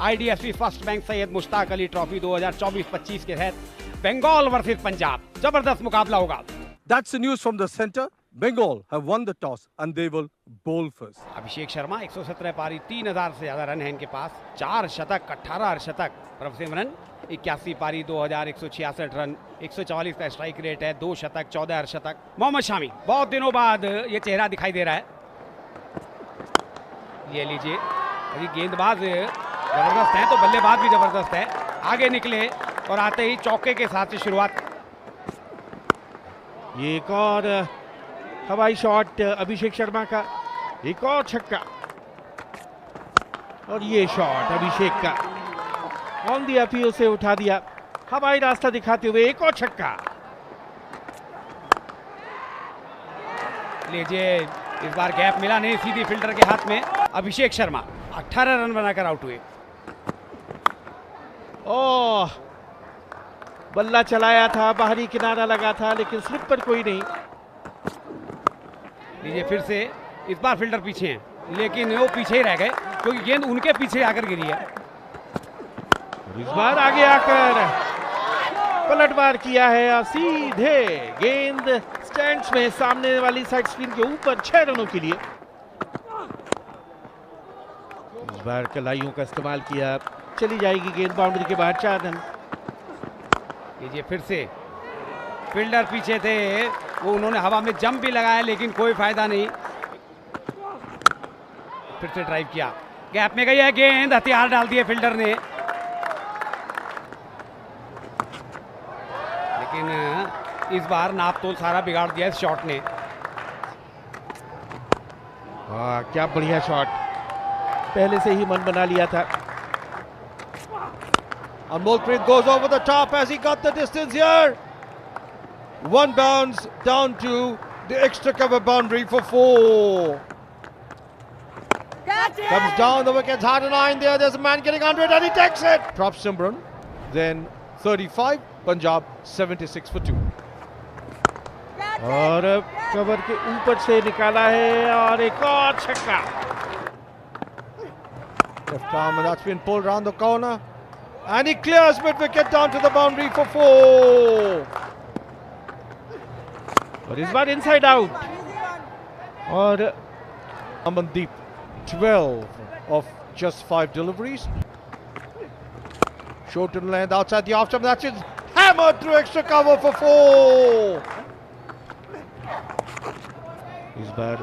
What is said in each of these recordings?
IDFC first bank Syed Mushtaq Ali trophy 2024-25 के तहत Bengal versus Punjab जबरदस्त मुकाबला होगा। That's the news from the center. Bengal have won the toss and they will bowl first. Abhishek Sharma 117 पारी 3000 से ज्यादा रन है इनके पास, 4 शतक 18 अर्धशतक। प्रभसिमरन 81 पारी 2166 रन, 144 का स्ट्राइक रेट है, 2 शतक 14 अर्धशतक। मोहम्मद शामी बहुत दिनों बाद ये चेहरा दिखाई दे रहा है। ये लीजिए, अभी गेंदबाज जबरदस्त है तो बल्लेबाज भी जबरदस्त है। आगे निकले और आते ही चौके के साथ से शुरुआत। ये एक और हवाई शॉट अभिषेक शर्मा का, एक और छक्का और ये शॉट अभिषेक का ऑन दी अपील से उठा दिया, हवाई रास्ता दिखाते हुए एक और छक्का। लीजिए, इस बार गैप मिला नहीं, सीधी फील्डर के हाथ में। अभिषेक शर्मा 18 रन बनाकर आउट हुए। ओह, बल्ला चलाया था, बाहरी किनारा लगा था लेकिन स्लिप पर कोई नहीं। लीजिए फिर से, इस बार फील्डर पीछे हैं लेकिन वो पीछे ही रह गए क्योंकि गेंद उनके पीछे आकर गिरी है। इस बार आगे आकर पलटवार किया है और सीधे गेंद स्टैंड्स में सामने वाली साइड स्क्रीन के ऊपर 6 रनों के लिए। इस बार कलाइयों का इस्तेमाल किया, चली जाएगी गेंद बाउंड्री के बाहर, 4 रन। लीजिए फिर से, फील्डर पीछे थे, वो उन्होंने हवा में जंप भी लगाया लेकिन कोई फायदा नहीं। फिर से ड्राइव किया, गैप में गई है गेंद, हथियार डाल दिए फील्डर ने। लेकिन इस बार नाप तोल सारा बिगाड़ दिया इस शॉट ने। वाह, क्या बढ़िया शॉट, पहले से ही मन बना लिया था। Amolpreet goes over the top as he got the distance here. One bounce down to the extra cover boundary for 4. Comes down, the wicket's hard and line there. There's a man getting under it and he takes it. Prabhsimran, then 35, Punjab 76 for 2. और cover के ऊपर से निकाला है और एक और छक्का। Left arm, and that's been pulled round the corner. And he clears mid wicket down to the boundary for 4. और इस बार इनसाइड आउट। और Amandeep, 12 of just 5 deliveries. Short in length outside the off stump. That's it. Hammered through extra cover for 4. इस बार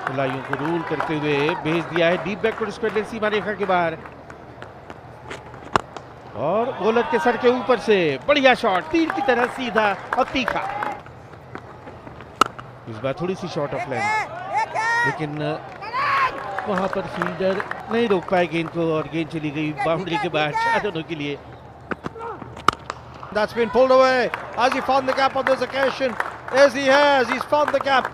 खिलाड़ियों को rule करते हुए भेज दिया है डीप बैकवर्ड स्क्वायर सीमा रेखा के बाहर। और बॉलर के सर के ऊपर से बढ़िया शॉट, तीर की तरह सीधा और तीखा। इस बार थोड़ी सी शॉर्ट ऑफ लेंथ, लेकिन वहां पर फील्डर नहीं रोक पाए गेंद को और गेंद चली गई बाउंड्री के बाहर 4 रनों के लिए। That's been pulled away. Has he found the gap on this occasion? Yes, he has. He's found the gap.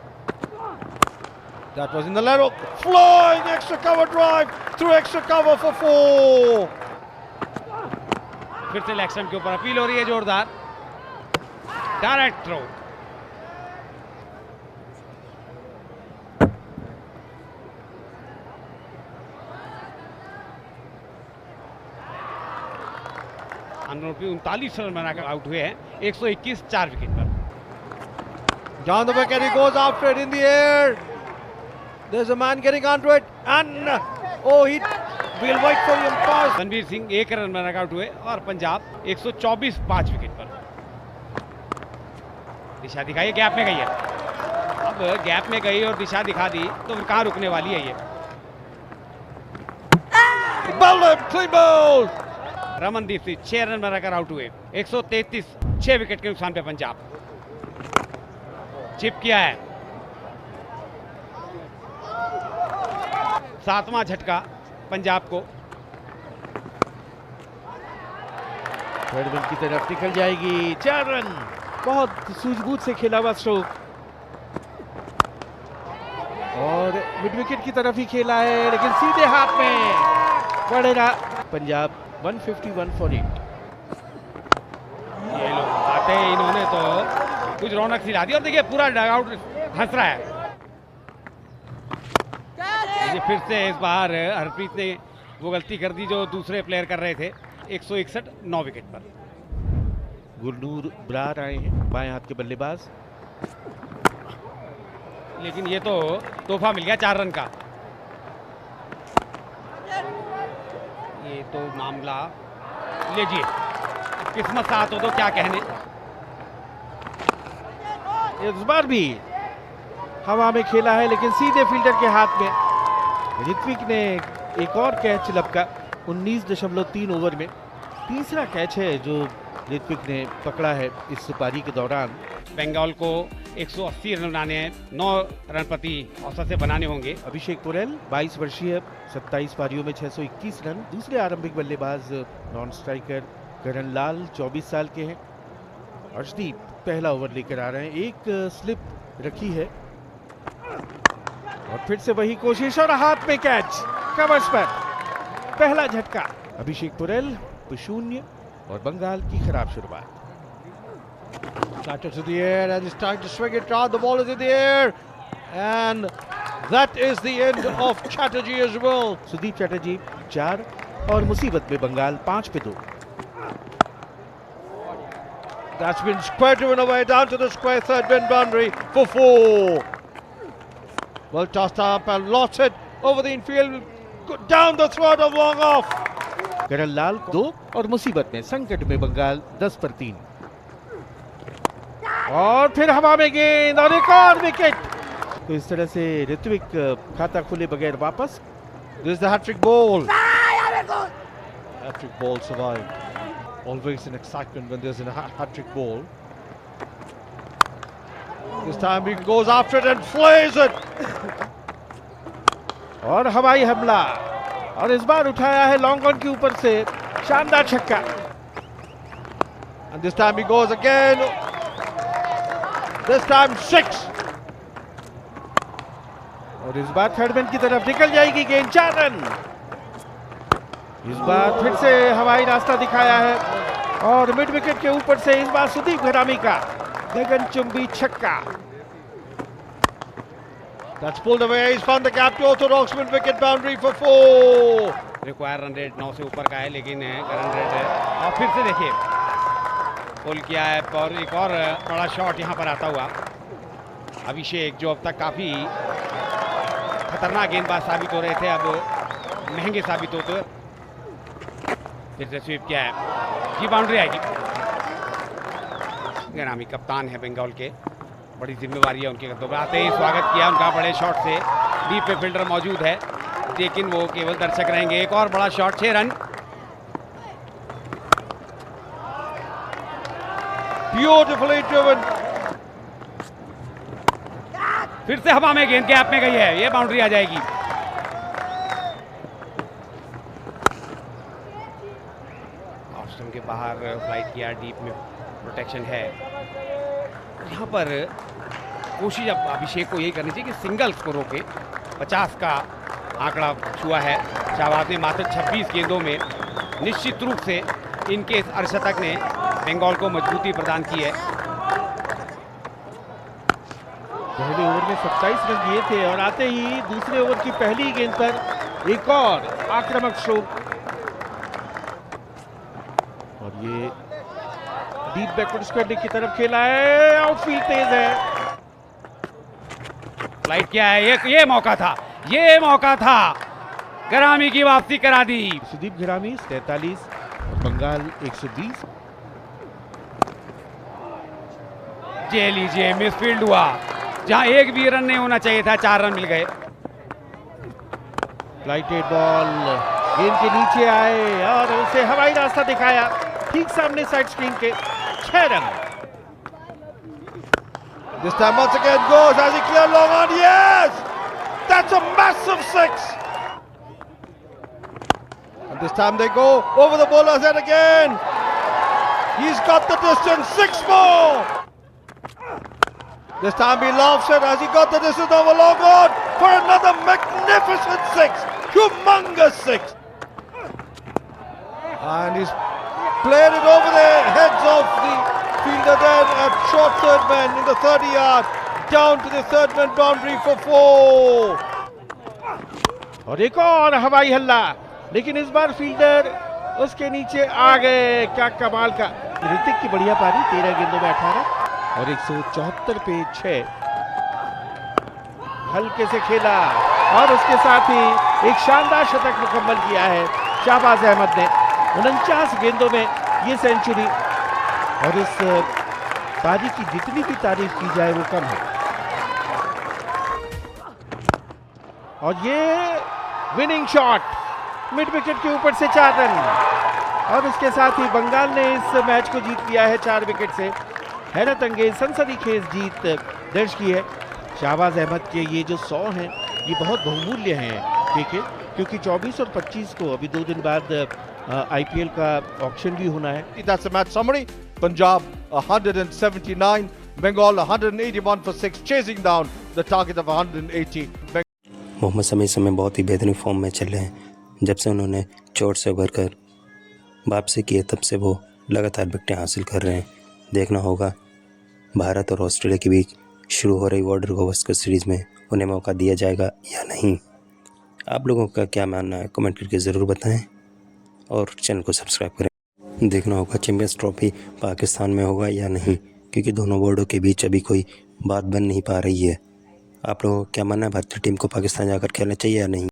That was in the lateral. Flying extra cover drive through extra cover for 4. फिर से leg stump के ऊपर appeal हो रही है जोरदार, direct throw. अनरूपी 39 run बनाकर out हुए हैं, 121 4 विकेट पर। Down the wicket, he goes after it in the air. There's a man getting onto it, and we'll wait for him pass. Ranveer Singh 1 run बनाकर आउट हुए और पंजाब 124 5 विकेट पर। दिशा दिखाई, गैप में गई है। अब गैप में गई और दिशा दिखा दी तो फिर कहां रुकने वाली है ये। Clean ball. Ramandeep Singh 6 run बनाकर आउट हुए, 133 6 विकेट के नुकसान पे पंजाब। चिप किया है, 7वां झटका पंजाब को। थर्ड बॉल की तरफ निकल जाएगी, 4 रन। बहुत सूझबूझ से खेला हुआ स्ट्रोक और मिड विकेट की तरफ ही खेला है लेकिन सीधे हाथ में पड़ेगा। पंजाब 151 फॉर 8। ये लोग आते ही इन्होंने तो कुछ रौनक सिला दी और देखिए पूरा डगआउट हंस रहा है। ये फिर से इस बार हरप्रीत ने वो गलती कर दी जो दूसरे प्लेयर कर रहे थे। 161 9 विकेट पर। गुरनूर ब्रार आए हैं, बाएं हाथ के बल्लेबाज। लेकिन ये तो तोहफा मिल गया 4 रन का। ये तो मामला लीजिए, किस्मत साथ हो तो क्या कहने। इस बार भी हवा में खेला है लेकिन सीधे फील्डर के हाथ में। ऋत्विक ने एक और कैच लपका 19.3 ओवर में। तीसरा कैच है जो ऋत्विक ने पकड़ा है इस पारी के दौरान। बंगाल को 180 रन बनाने हैं, 9 रन प्रति औसत से बनाने होंगे। अभिषेक पुरेल 22 वर्षीय, 27 पारियों में 621 रन। दूसरे आरंभिक बल्लेबाज नॉन स्ट्राइकर करण लाल 24 साल के हैं। अर्शदीप पहला ओवर लेकर आ रहे हैं, एक स्लिप रखी है और फिर से वही कोशिश और हाथ में कैच कवर्स पर। पहला झटका अभिषेक पुरेल 0 और बंगाल की खराब शुरुआत। Chatter to the air and he's trying to swing it round. The ball is in the air and that is the end of Chatterjee as well. Sudeep Chatterjee 4 और मुसीबत में बंगाल 5 पे 2। That's been square driven away down to the square third bin boundary for 4. Well tossed up and lost it over the infield down the throat of long off. करण लाल 2 और मुसीबत में संकट में बंगाल 10 पर 3। और फिर हवा में गेंद और एक और विकेट। तो इस तरह से ऋत्विक खाता खुले बगैर वापस। This is the hat-trick ball. Hat-trick ball survived. Always an excitement when there's a hat-trick ball. This time he goes after it and flays it. और हवाई हमला और इस बार उठाया है लॉन्ग ऑन के ऊपर से शानदार छक्का। And this time he goes again. This time 6. और इस बार थर्ड मैन की तरफ निकल जाएगी गेंद, 4 रन। इस बार फिर से हवाई रास्ता दिखाया है और मिड विकेट के ऊपर से इस बार सुदीप घरामी का गगनचुंबी छक्का। That's pulled away. He's found the gap to orthodox mid wicket boundary for 4. Require run rate 9 से ऊपर का है लेकिन रन रेट और फिर से देखिए पुल किया है और एक और बड़ा शॉट यहां पर आता हुआ। अभिषेक जो अब तक काफी खतरनाक गेंदबाज साबित हो रहे थे अब महंगे साबित होते। फिर से स्वीप किया है, ये बाउंड्री आएगी। घरामी कप्तान है बंगाल के, बड़ी जिम्मेवारी है उनके कंधों पर। आते ही स्वागत किया उनका बड़े शॉट से। डीप पे फील्डर मौजूद है लेकिन वो केवल दर्शक रहेंगे। एक और बड़ा शॉट, 6 रन। Beautifully driven. फिर से हवा में गेंद गैप में गई है, ये बाउंड्री आ जाएगी। ऑफ स्टंप के बाहर फ्लाइट किया, डीप में प्रोटेक्शन है। यहाँ पर कोशिश अब अभिषेक को यही करनी चाहिए कि सिंगल्स को रोके। 50 का आंकड़ा छुआ है शाहबाज ने मात्र 26 गेंदों में। निश्चित रूप से इनके इस अर्धशतक ने बंगाल को मजबूती प्रदान की है। पहले ओवर में 27 रन दिए थे और आते ही दूसरे ओवर की पहली गेंद पर एक और आक्रामक स्ट्रोक और ये डीप बैकवर्ड स्क्वायर की तरफ खेला है। आउटफील्ड तेज है, फ्लाइट किया है। ये मौका था, ये मौका था, घरामी की वापसी करा दी। सुदीप घरामी 43 और बंगाल 120। जे लीजिए, मिसफील्ड हुआ जहां एक भी रन नहीं होना चाहिए था, 4 रन मिल गए। फ्लाइटेड बॉल गेंद के नीचे आए और उसे हवाई रास्ता दिखाया ठीक सामने साइड स्क्रीन के। 6 run. This time once again goes as he cleared long on. Yes! That's a massive 6. And this time they go over the bowler's head again. He's got the distance. 6 more. This time he laughs it as he got the distance over long on for another magnificent 6. Humongous 6. And he's played it over the heads of the fielder there at short third man in the 30 yard down to the third man boundary for 4. और एक और हवाई हल्ला, लेकिन इस बार fielder उसके नीचे आ गए। क्या कमाल का ऋतिक की बढ़िया पारी, 13 गेंदों में 18 और 174 पे 6। हल्के से खेला और उसके साथ ही एक शानदार शतक मुकम्मल किया है शाहबाज अहमद ने। 49 गेंदों में ये सेंचुरी, और इस पारी की जितनी भी तारीफ की जाए वो कम है। और ये विनिंग शॉट मिड विकेट के ऊपर से 4 रन, और उसके साथ ही बंगाल ने इस मैच को जीत लिया है 4 विकेट से। हैरत अंगेज सनसनी खेज जीत दर्ज की है। शाहबाज अहमद के ये जो 100 हैं ये बहुत बहुमूल्य हैं क्योंकि 24 और 25 को अभी 2 दिन बाद IPL का ऑक्शन भी होना है। That's the match summary. Punjab 179, Bengal 181 for 6, chasing down the target of 180. Mohammed Shami इस समय बहुत ही बेहतरीन फॉर्म में चल रहे हैं। जब से उन्होंने चोट से उभर कर वापसी की है तब से वो लगातार विकेटें हासिल कर रहे हैं। देखना होगा भारत और ऑस्ट्रेलिया के बीच शुरू हो रही बॉर्डर गावस्कर सीरीज़ में उन्हें मौका दिया जाएगा या नहीं। आप लोगों का क्या मानना है कमेंट करके ज़रूर बताएं और चैनल को सब्सक्राइब करें। देखना होगा चैंपियंस ट्रॉफी पाकिस्तान में होगा या नहीं, क्योंकि दोनों बोर्डों के बीच अभी कोई बात बन नहीं पा रही है। आप लोगों को क्या मानना है, भारतीय टीम को पाकिस्तान जाकर खेलना चाहिए या नहीं?